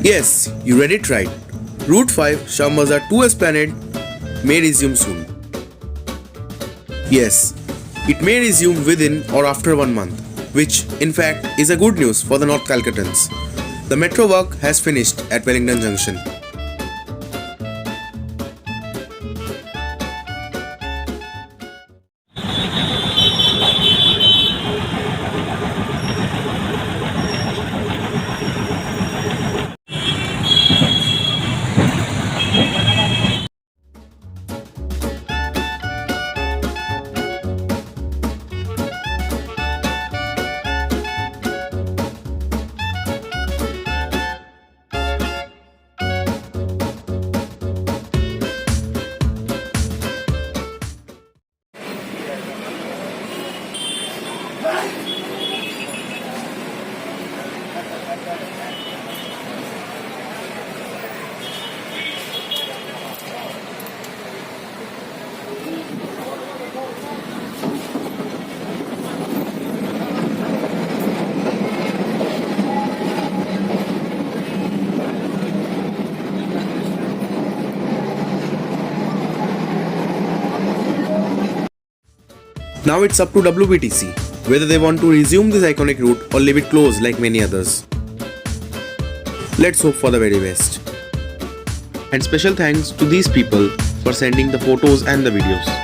Yes, you read it right. Route 5 Shyambazar to Esplanade may resume soon. Yes, it may resume within or after 1 month, which in fact is a good news for the North Calcuttans. The metro work has finished at Wellington Junction. Now it's up to WBTC whether they want to resume this iconic route or leave it closed like many others. Let's hope for the very best. And special thanks to these people for sending the photos and the videos.